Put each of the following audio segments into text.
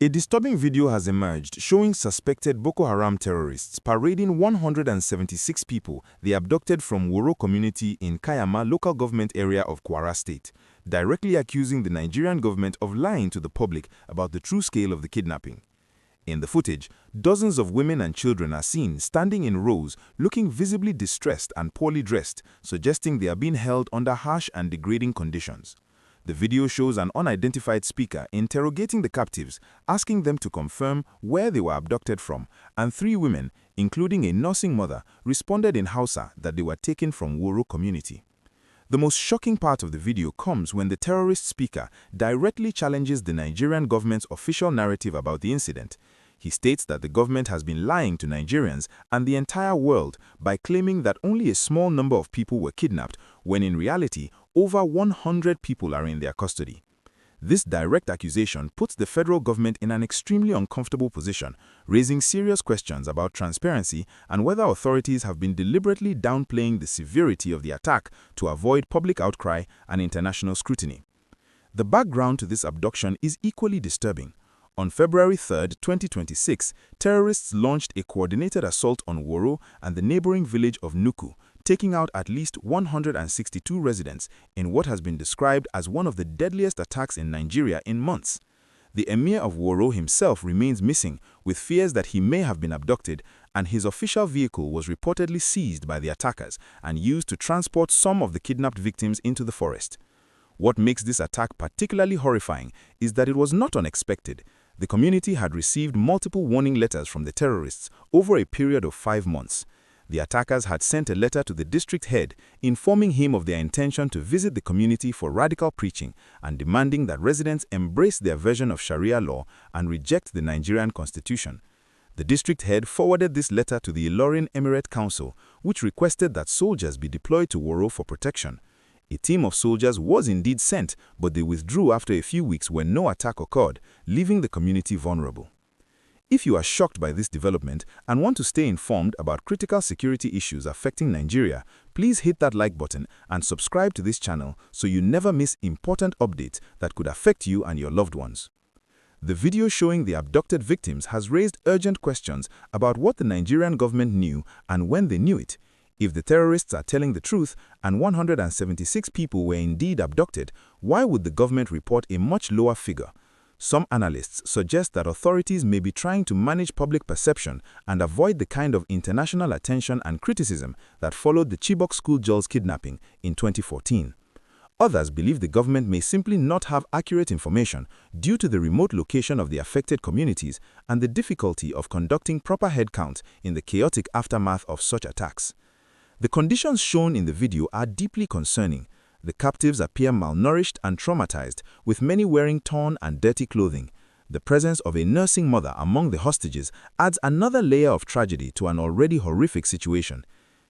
A disturbing video has emerged showing suspected Boko Haram terrorists parading 176 people they abducted from Woro community in Kaiama Local Government area of Kwara State, directly accusing the Nigerian government of lying to the public about the true scale of the kidnapping. In the footage, dozens of women and children are seen standing in rows, looking visibly distressed and poorly dressed, suggesting they are being held under harsh and degrading conditions. The video shows an unidentified speaker interrogating the captives, asking them to confirm where they were abducted from, and 3 women, including a nursing mother, responded in Hausa that they were taken from Woro community. The most shocking part of the video comes when the terrorist speaker directly challenges the Nigerian government's official narrative about the incident. He states that the government has been lying to Nigerians and the entire world by claiming that only a small number of people were kidnapped, when in reality, over 100 people are in their custody. This direct accusation puts the federal government in an extremely uncomfortable position, raising serious questions about transparency and whether authorities have been deliberately downplaying the severity of the attack to avoid public outcry and international scrutiny. The background to this abduction is equally disturbing. On February 3, 2026, terrorists launched a coordinated assault on Woro and the neighboring village of Nuku, taking out at least 162 residents in what has been described as one of the deadliest attacks in Nigeria in months. The emir of Woro himself remains missing, with fears that he may have been abducted, and his official vehicle was reportedly seized by the attackers and used to transport some of the kidnapped victims into the forest. What makes this attack particularly horrifying is that it was not unexpected. The community had received multiple warning letters from the terrorists over a period of 5 months. The attackers had sent a letter to the district head informing him of their intention to visit the community for radical preaching and demanding that residents embrace their version of Sharia law and reject the Nigerian constitution. The district head forwarded this letter to the Ilorin Emirate Council, which requested that soldiers be deployed to Woro for protection. A team of soldiers was indeed sent, but they withdrew after a few weeks when no attack occurred, leaving the community vulnerable. If you are shocked by this development and want to stay informed about critical security issues affecting Nigeria, please hit that like button and subscribe to this channel so you never miss important updates that could affect you and your loved ones. The video showing the abducted victims has raised urgent questions about what the Nigerian government knew and when they knew it. If the terrorists are telling the truth and 176 people were indeed abducted, why would the government report a much lower figure? Some analysts suggest that authorities may be trying to manage public perception and avoid the kind of international attention and criticism that followed the Chibok school girls' kidnapping in 2014. Others believe the government may simply not have accurate information due to the remote location of the affected communities and the difficulty of conducting proper headcount in the chaotic aftermath of such attacks. The conditions shown in the video are deeply concerning. The captives appear malnourished and traumatized, with many wearing torn and dirty clothing. The presence of a nursing mother among the hostages adds another layer of tragedy to an already horrific situation.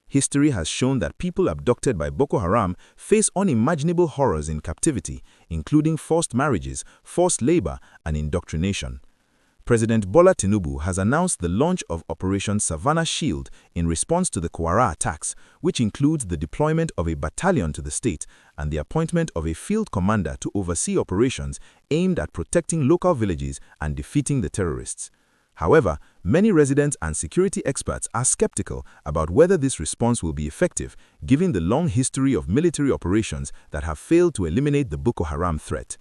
History has shown that people abducted by Boko Haram face unimaginable horrors in captivity, including forced marriages, forced labor, and indoctrination. President Bola Tinubu has announced the launch of Operation Savanna Shield in response to the Kwara attacks, which includes the deployment of a battalion to the state and the appointment of a field commander to oversee operations aimed at protecting local villages and defeating the terrorists. However, many residents and security experts are skeptical about whether this response will be effective, given the long history of military operations that have failed to eliminate the Boko Haram threat.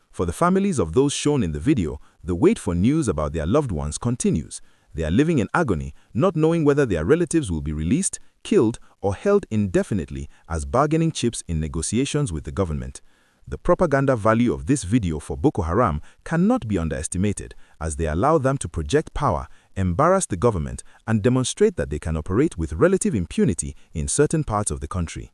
For the families of those shown in the video, the wait for news about their loved ones continues. They are living in agony, not knowing whether their relatives will be released, killed, or held indefinitely as bargaining chips in negotiations with the government. The propaganda value of this video for Boko Haram cannot be underestimated, as they allow them to project power, embarrass the government, and demonstrate that they can operate with relative impunity in certain parts of the country.